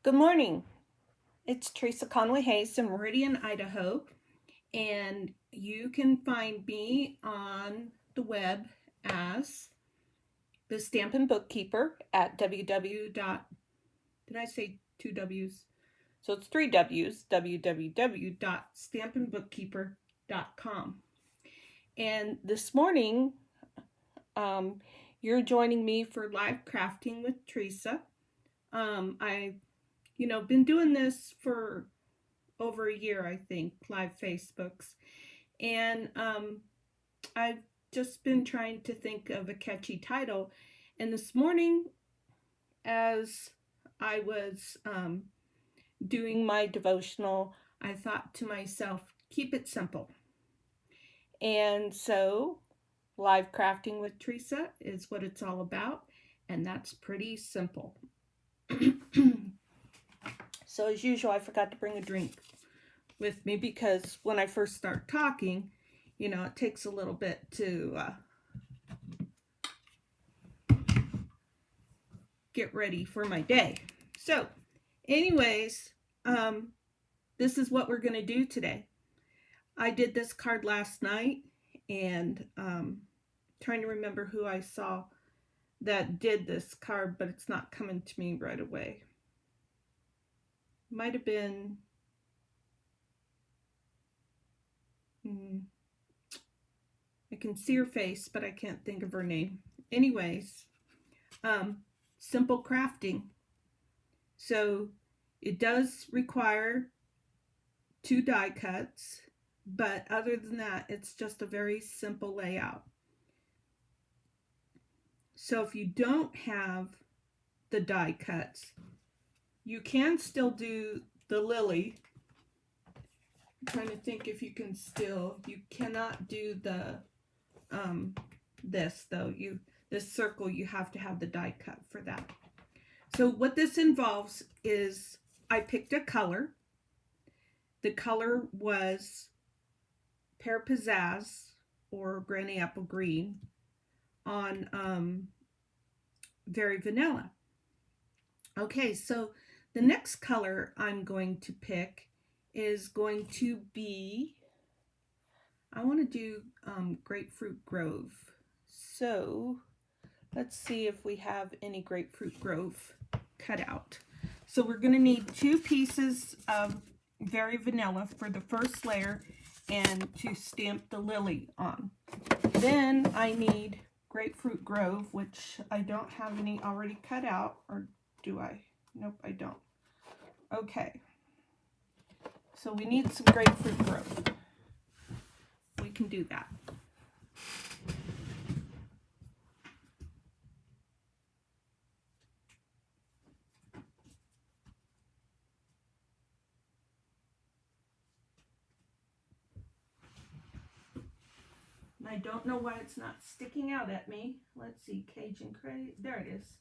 Good morning. It's Teresa Conway-Hayes in Meridian, Idaho, and you can find me on the web as the Stampin' Bookkeeper at www. Did I say two W's? So it's three W's, www.stampinbookkeeper.com. And this morning, you're joining me for live crafting with Teresa. I've been doing this for over a year, I think, live Facebooks. And I've just been trying to think of a catchy title. And this morning, as I was doing my devotional, I thought to myself, keep it simple. And so, live crafting with Teresa is what it's all about. And that's pretty simple. So, as usual, I forgot to bring a drink with me because when I first start talking, it takes a little bit to get ready for my day. So, anyways, this is what we're going to do today. I did this card last night and trying to remember who I saw that did this card, but it's not coming to me right away. Might have been I can see her face, but I can't think of her name. Anyways, simple crafting. So it does require 2 die cuts, but other than that, it's just a very simple layout. So if you don't have the die cuts, you can still do the Lilly. I'm trying to think if you can still, you cannot do the this though. This circle, you have to have the die cut for that. So what this involves is I picked a color. The color was Pear Pizzazz or Granny Apple Green on Very Vanilla. Okay, so the next color I'm going to pick is going to be, I want to do Grapefruit Grove. So let's see if we have any Grapefruit Grove cut out. So we're going to need 2 pieces of Very Vanilla for the first layer and to stamp the Lily on. Then I need Grapefruit Grove, which I don't have any already cut out, or do I? Nope, I don't. Okay. So we need some Grapefruit Grove. We can do that. I don't know why it's not sticking out at me. Let's see, Cajun Cray. There it is.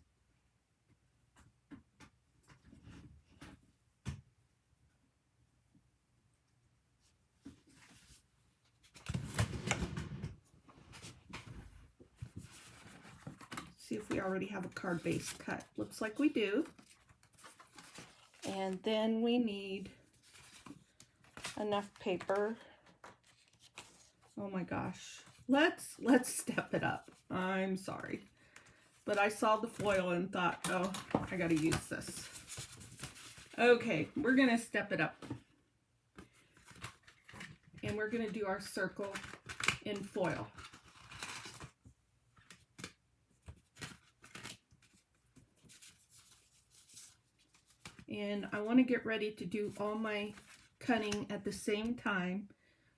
See if we already have a card base cut. Looks like we do. And then we need enough paper. Oh my gosh. Let's step it up. I'm sorry. But I saw the foil and thought, oh, I gotta use this. Okay, we're gonna step it up. And we're gonna do our circle in foil. And I want to get ready to do all my cutting at the same time.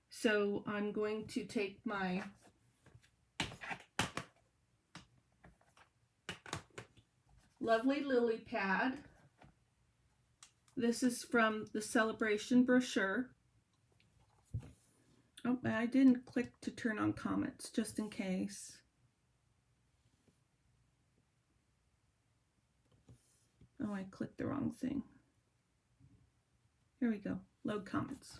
So I'm going to take my lovely Lily pad. This is from the Celebration brochure. Oh, I didn't click to turn on comments, just in case. Oh, I clicked the wrong thing. Here we go, load comments.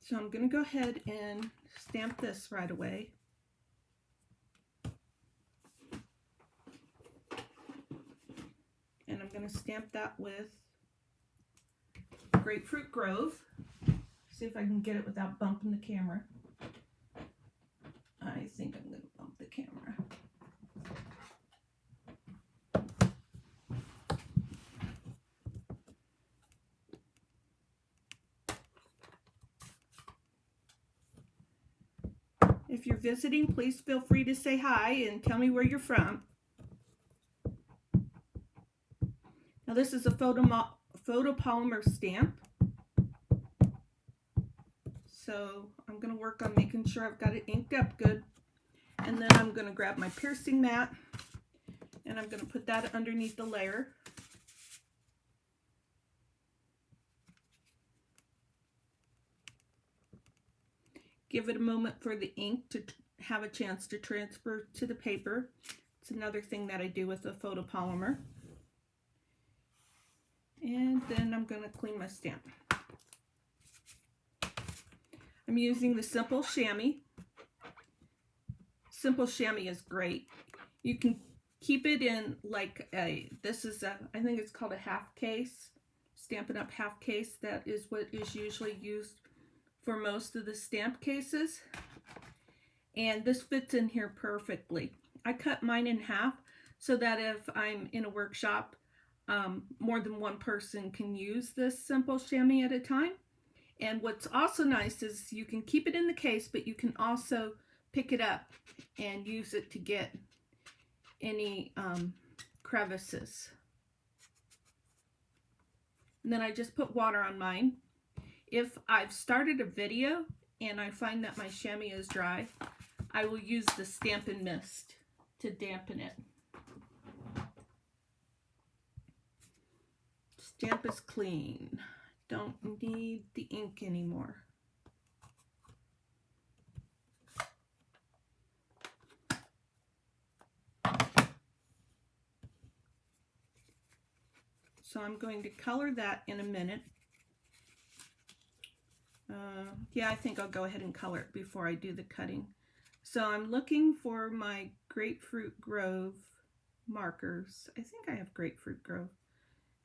So I'm going to go ahead and stamp this right away. going to stamp that with Grapefruit Grove. See if I can get it without bumping the camera. I think I'm going to bump the camera. If you're visiting, please feel free to say hi and tell me where you're from. Now this is a photopolymer stamp. So I'm going to work on making sure I've got it inked up good. And then I'm going to grab my piercing mat and I'm going to put that underneath the layer. Give it a moment for the ink to have a chance to transfer to the paper. It's another thing that I do with the photopolymer. And then I'm going to clean my stamp. I'm using the Simple Chamois. Simple Chamois is great. You can keep it in like I think it's called a half case, Stampin' Up! Half case. That is what is usually used for most of the stamp cases. And this fits in here perfectly. I cut mine in half so that if I'm in a workshop, more than one person can use this Simple Chamois at a time. And what's also nice is you can keep it in the case, but you can also pick it up and use it to get any crevices. And then I just put water on mine. If I've started a video and I find that my chamois is dry, I will use the Stampin' Mist to dampen it. Stamp is clean. Don't need the ink anymore. So I'm going to color that in a minute. Yeah, I think I'll go ahead and color it before I do the cutting. So I'm looking for my Grapefruit Grove markers. I think I have Grapefruit Grove.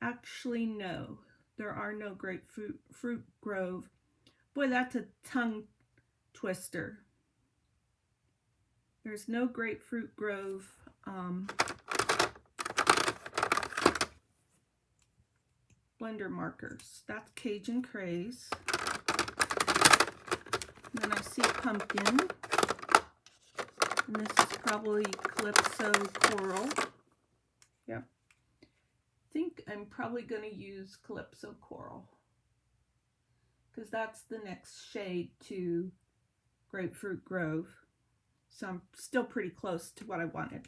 Actually, no. There are no Grapefruit Grove. Boy, that's a tongue twister. There's no Grapefruit Grove blender markers. That's Cajun Craze. And then I see pumpkin. And this is probably Calypso Coral. Yep. I think I'm probably going to use Calypso Coral because that's the next shade to Grapefruit Grove. So I'm still pretty close to what I wanted.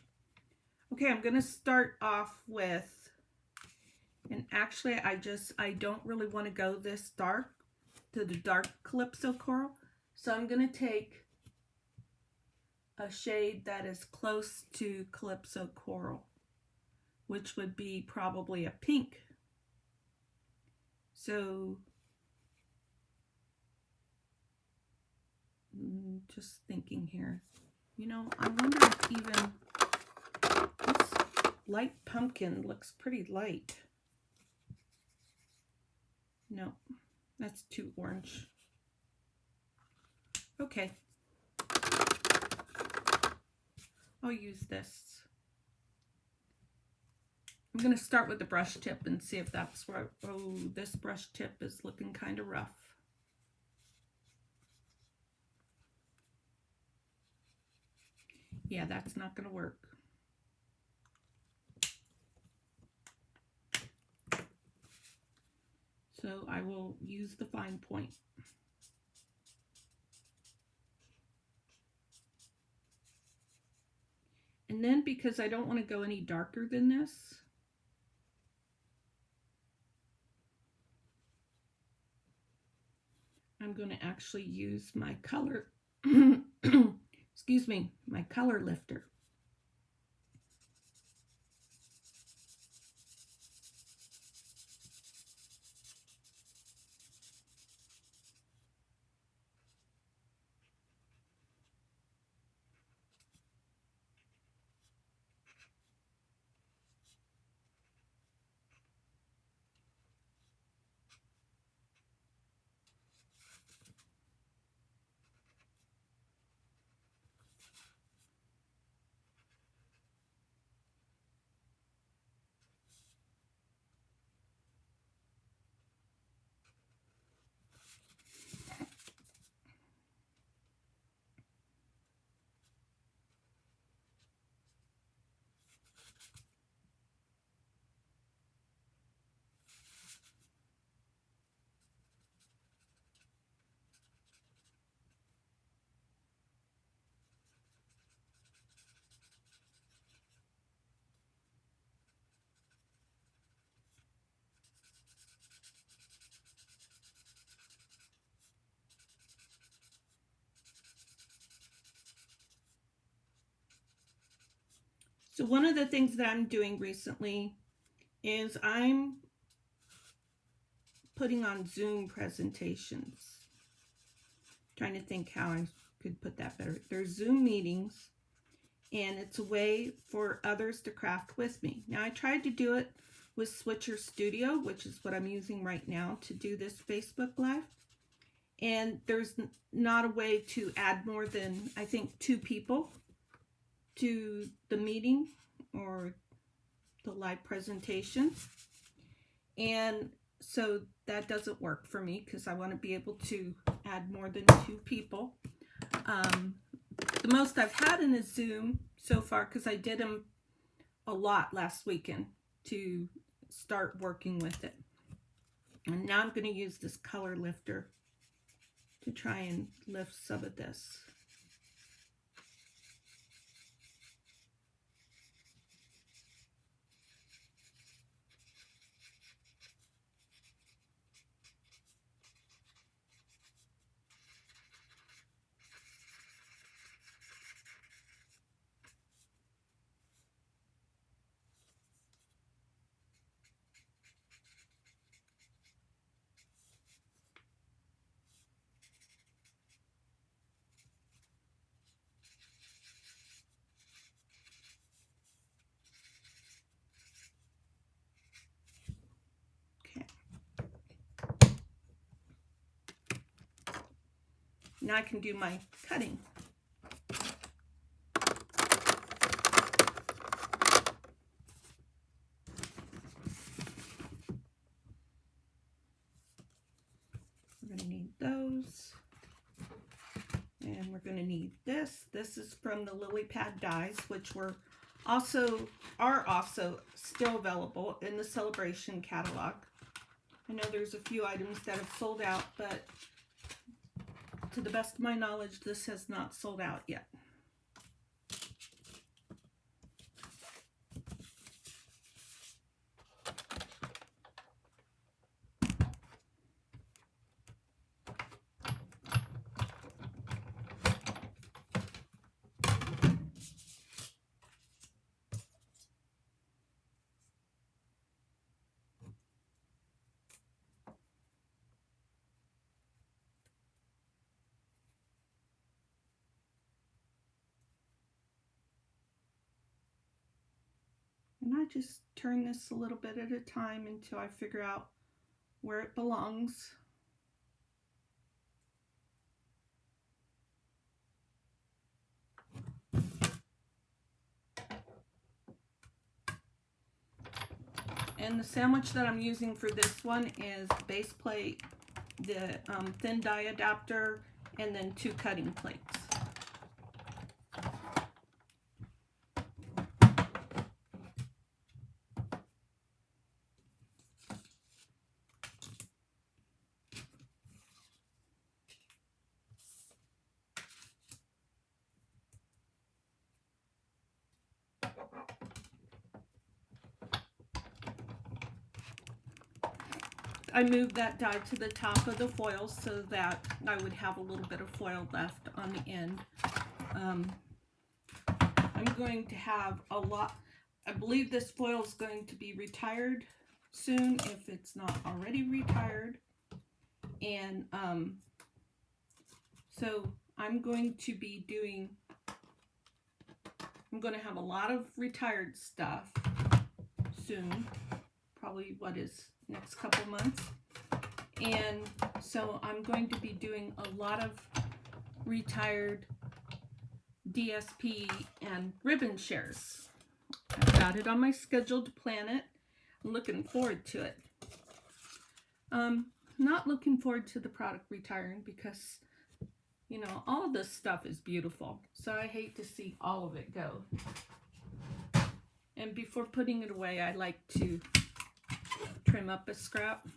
Okay, I'm going to start off with, and actually I don't really want to go this dark, to the dark Calypso Coral. So I'm going to take a shade that is close to Calypso Coral, which would be probably a pink. So just thinking here, you know, I wonder if even this light pumpkin looks pretty light. No, that's too orange. Okay, I'll use this. I'm going to start with the brush tip and see if that's where, oh, this brush tip is looking kind of rough. Yeah, that's not going to work. So I will use the fine point. And then because I don't want to go any darker than this, I'm going to actually use my color, excuse me, my color lifter. So one of the things that I'm doing recently is I'm putting on Zoom presentations. Trying to think how I could put that better. There's Zoom meetings, and it's a way for others to craft with me. Now, I tried to do it with Switcher Studio, which is what I'm using right now to do this Facebook Live. And there's not a way to add more than, I think, 2 people to the meeting or the live presentation. And so that doesn't work for me because I want to be able to add more than 2 people. The most I've had in a Zoom so far, because I did them a lot last weekend to start working with it. And now I'm going to use this color lifter to try and lift some of this. Okay. Now I can do my cutting. We're going to need those. And we're going to need this. This is from the Lilly pad dies, which are also still available in the Celebration catalog. I know there's a few items that have sold out, but to the best of my knowledge, this has not sold out yet. And I just turn this a little bit at a time until I figure out where it belongs. And the sandwich that I'm using for this one is base plate, the thin die adapter, and then 2 cutting plates. I moved that die to the top of the foil so that I would have a little bit of foil left on the end. I'm going to have a lot. I believe this foil is going to be retired soon, if it's not already retired. And so I'm going to be doing, I'm going to have a lot of retired stuff soon. Probably next couple months. And so I'm going to be doing a lot of retired DSP and ribbon shares. I've got it on my schedule to plan it. I'm looking forward to it. Not looking forward to the product retiring because, you know, all of this stuff is beautiful. So I hate to see all of it go. And before putting it away, I like to trim up a scrap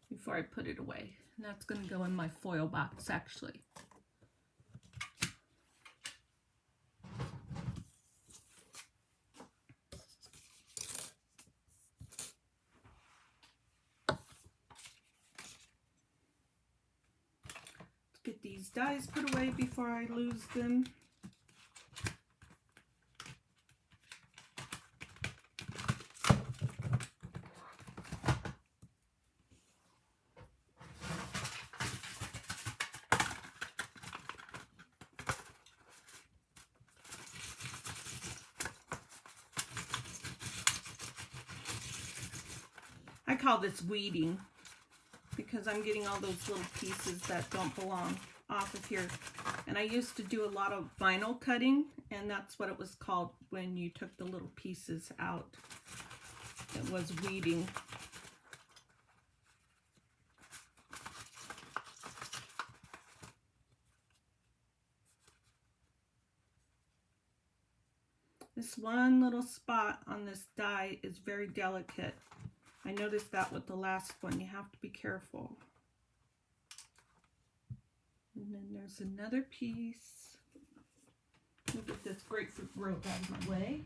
before I put it away. And that's going to go in my foil box, actually. Let's get these dies put away before I lose them. I call this weeding because I'm getting all those little pieces that don't belong off of here. And I used to do a lot of vinyl cutting, and that's what it was called when you took the little pieces out. It was weeding. This one little spot on this die is very delicate. I noticed that with the last one. You have to be careful. And then there's another piece. Look at this grapefruit rope out of my way.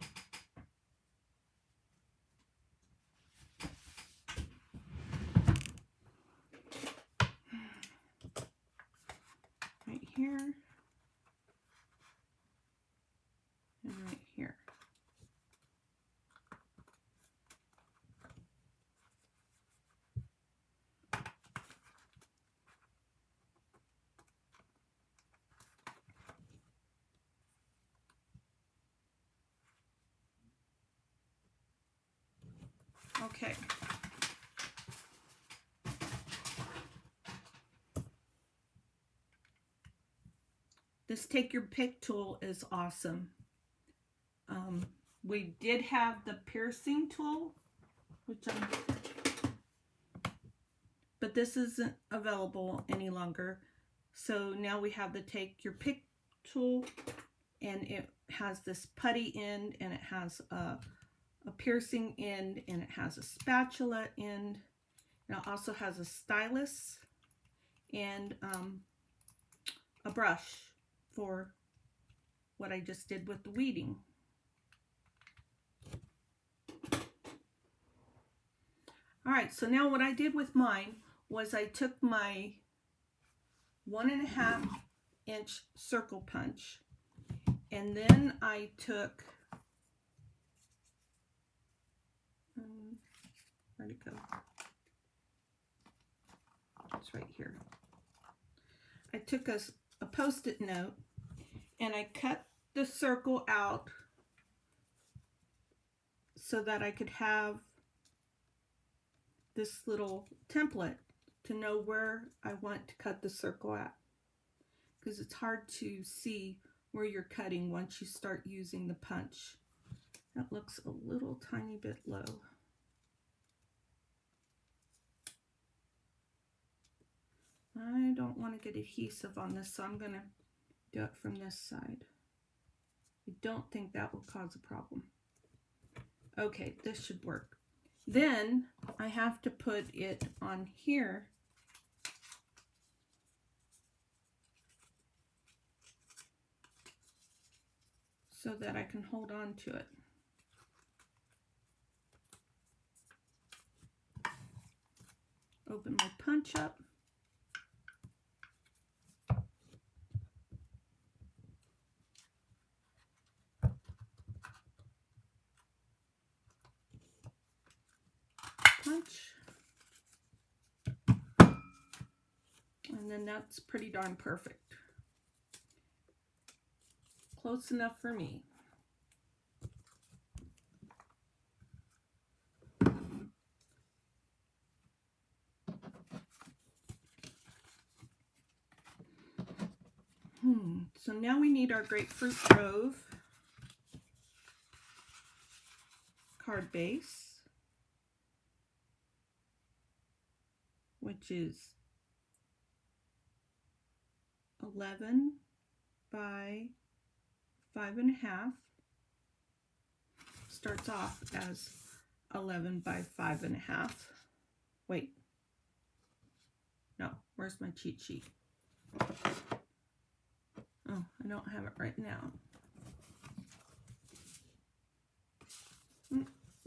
Right here. And right here. Okay. This take your pick tool is awesome. We did have the piercing tool, but this isn't available any longer. So now we have the take your pick tool, and it has this putty end, and it has a piercing end, and it has a spatula end, and it also has a stylus and a brush for what I just did with the weeding. All right, so now what I did with mine was I took my 1.5 inch circle punch, and then I took, where'd it go? It's right here. I took a Post-it note and I cut the circle out so that I could have this little template to know where I want to cut the circle at, because it's hard to see where you're cutting once you start using the punch. That looks a little tiny bit low. I don't want to get adhesive on this, so I'm going to do it from this side. I don't think that will cause a problem. Okay, this should work. Then I have to put it on here so that I can hold on to it. Open my punch up. Punch. And then that's pretty darn perfect. Close enough for me. So now we need our Grapefruit Grove card base, which is 11 by 5.5. Starts off as 11 by 5.5. Wait, no, where's my cheat sheet? Oh, I don't have it right now.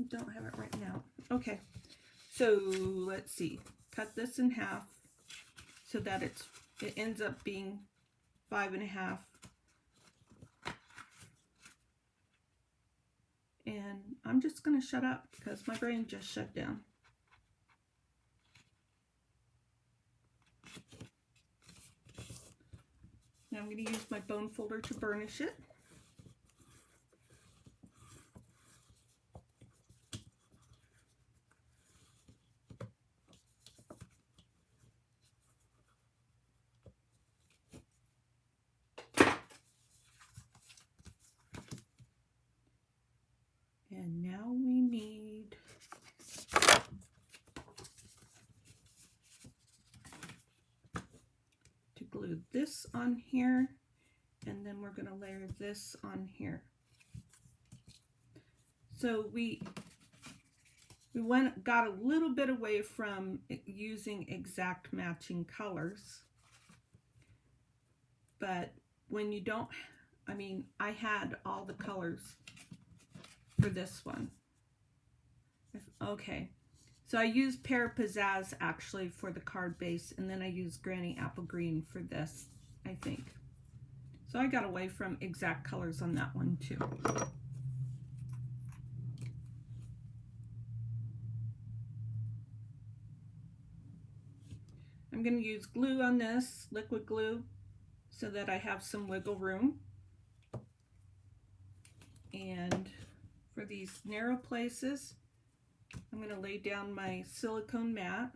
Don't have it right now. Okay, so let's see. Cut this in half so that it ends up being 5.5. And I'm just going to shut up because my brain just shut down. Now I'm going to use my bone folder to burnish it. this on here, and then we're going to layer this on here. So we got a little bit away from using exact matching colors, but when you don't, I mean, I had all the colors for this one. Okay, so I used Pear Pizzazz actually for the card base, and then I used Granny Apple Green for this, I think. So I got away from exact colors on that one too. I'm going to use glue on this, liquid glue, so that I have some wiggle room. And for these narrow places, I'm going to lay down my silicone mat.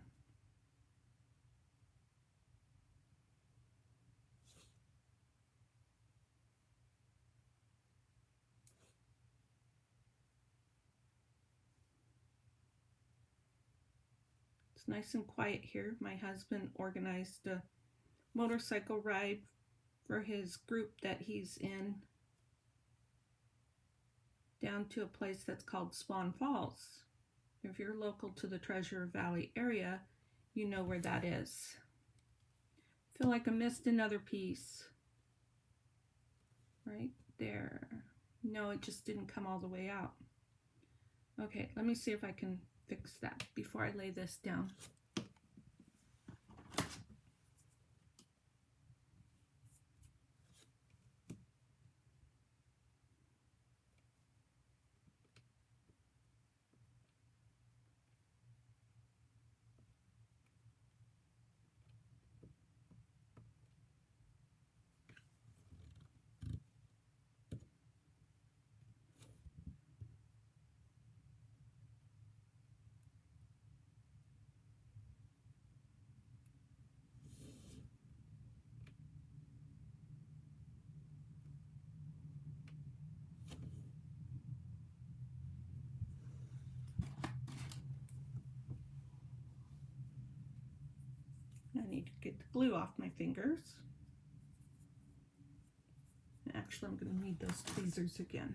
It's nice and quiet here. My husband organized a motorcycle ride for his group that he's in down to a place that's called Swan Falls. If you're local to the Treasure Valley area, you know where that is. I feel like I missed another piece. Right there. No, it just didn't come all the way out. Okay, let me see if I can fix that before I lay this down. I need to get the glue off my fingers. Actually, I'm going to need those tweezers again.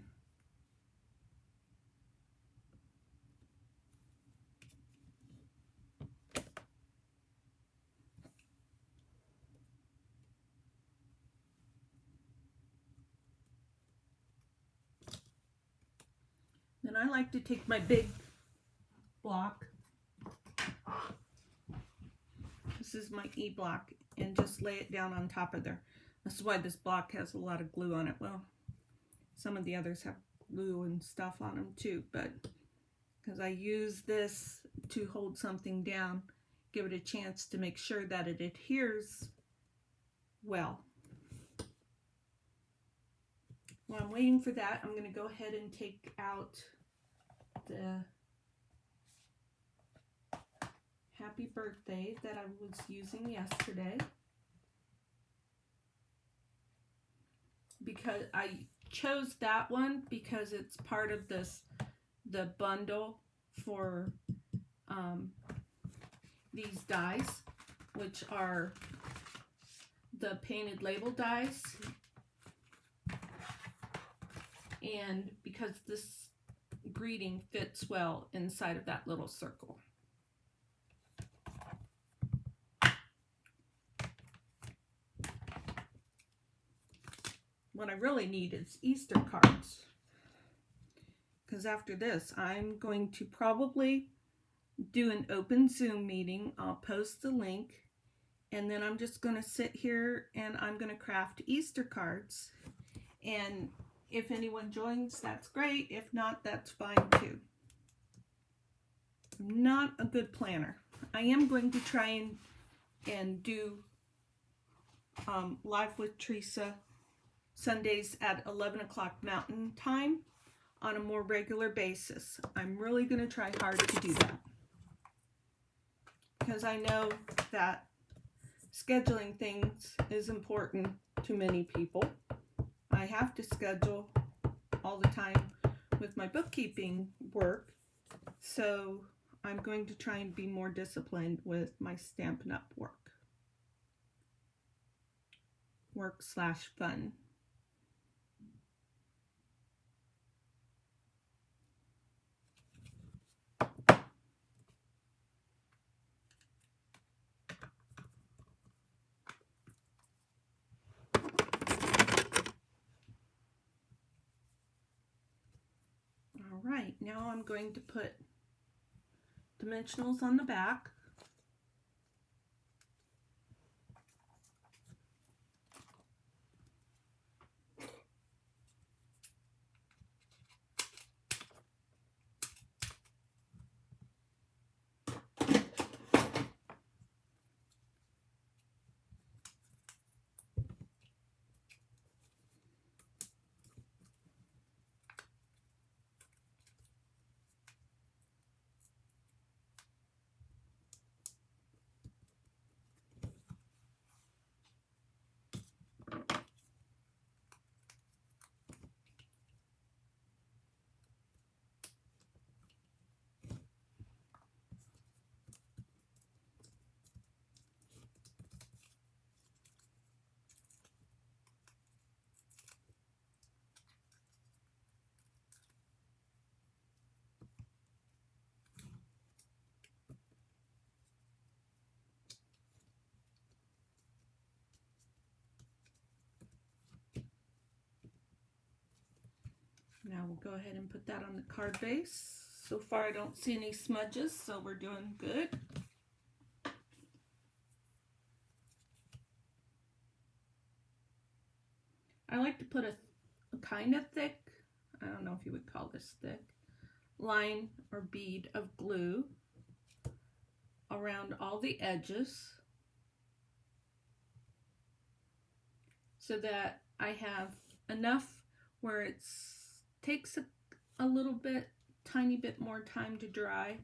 Then I like to take my big block. This is my E block, and just lay it down on top of there. That's why this block has a lot of glue on it. Well, some of the others have glue and stuff on them too, but because I use this to hold something down, give it a chance to make sure that it adheres well. While I'm waiting for that, I'm going to go ahead and take out the Happy Birthday that I was using yesterday, because I chose that one because it's part of the bundle for these dies, which are the painted label dies, and because this greeting fits well inside of that little circle. What I really need is Easter cards, because after this I'm going to probably do an open Zoom meeting. I'll post the link, and then I'm just going to sit here and I'm going to craft Easter cards, and if anyone joins, that's great. If not, that's fine too. I'm not a good planner. I am going to try and do Live with Teresa Sundays at 11 o'clock Mountain Time on a more regular basis. I'm really going to try hard to do that, because I know that scheduling things is important to many people. I have to schedule all the time with my bookkeeping work, so I'm going to try and be more disciplined with my Stampin' Up! Work. work/fun. All right, now I'm going to put dimensionals on the back. Now we'll go ahead and put that on the card base. So far I don't see any smudges, so we're doing good. I like to put a kind of thick, I don't know if you would call this thick, line or bead of glue around all the edges so that I have enough where it takes a little bit, tiny bit more time to dry.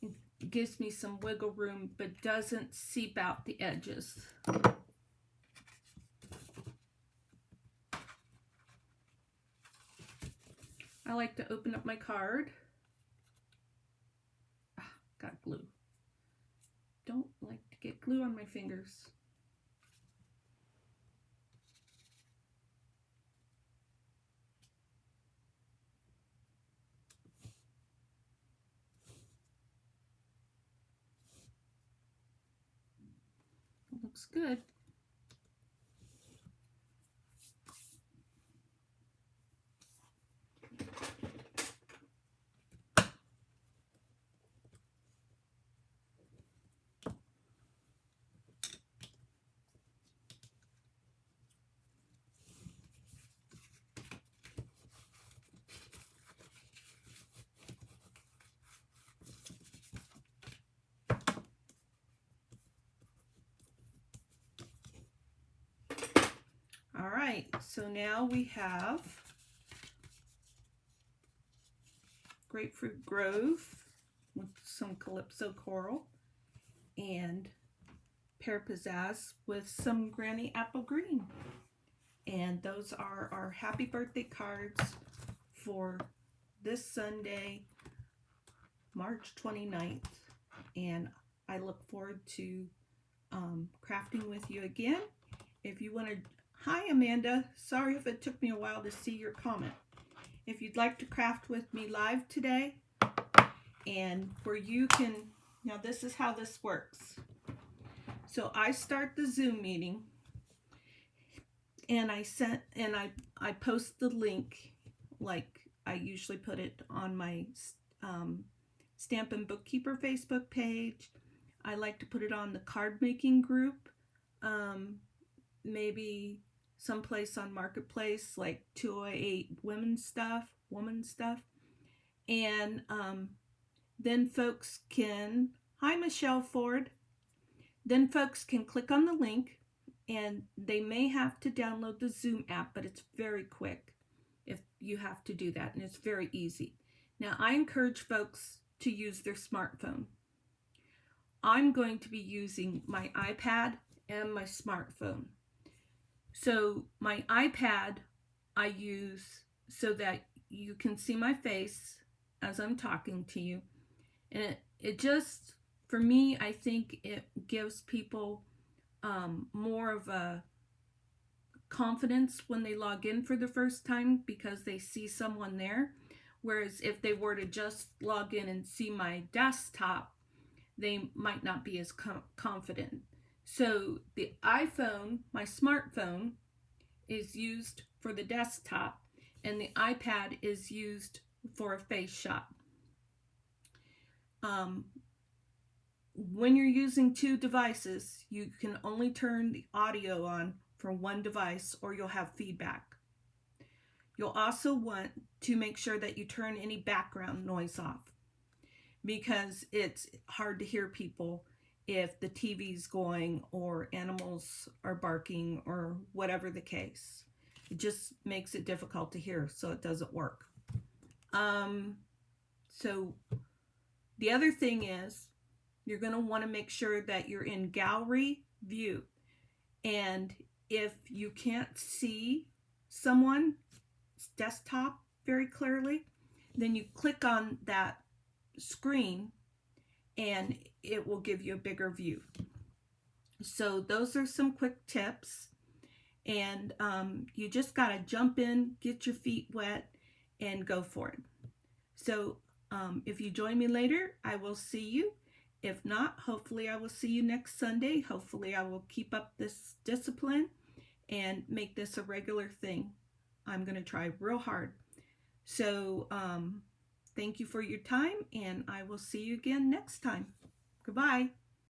It gives me some wiggle room but doesn't seep out the edges. I like to open up my card. Got glue. Don't like to get glue on my fingers. Looks good. All right, so now we have Grapefruit Grove with some Calypso Coral and Pear Pizzazz with some Granny Apple Green. And those are our happy birthday cards for this Sunday, March 29th. And I look forward to crafting with you again. If you want to, hi Amanda, sorry if it took me a while to see your comment. If you'd like to craft with me live today, and where you can, now this is how this works. So I start the Zoom meeting, and I post the link like I usually put it on my Stampin' Bookkeeper Facebook page. I like to put it on the card making group, maybe someplace on Marketplace like 208 woman stuff. And then folks can, hi Michelle Ford, then folks can click on the link, and they may have to download the Zoom app, but it's very quick if you have to do that, and it's very easy. Now I encourage folks to use their smartphone. I'm going to be using my iPad and my smartphone. So my iPad I use so that you can see my face as I'm talking to you. And it just, for me, I think it gives people more of a confidence when they log in for the first time because they see someone there. Whereas if they were to just log in and see my desktop, they might not be as confident. So the iPhone, my smartphone, is used for the desktop, and the iPad is used for a face shot. When you're using two devices, you can only turn the audio on for one device or you'll have feedback. You'll also want to make sure that you turn any background noise off because it's hard to hear people if the TV's going or animals are barking or whatever the case. It just makes it difficult to hear, so it doesn't work. So the other thing is you're going to want to make sure that you're in gallery view. And if you can't see someone's desktop very clearly, then you click on that screen and it will give you a bigger view. So those are some quick tips. And you just got to jump in, get your feet wet, and go for it. So if you join me later, I will see you. If not, hopefully I will see you next Sunday. Hopefully I will keep up this discipline and make this a regular thing. I'm going to try real hard. So thank you for your time, and I will see you again next time. Goodbye.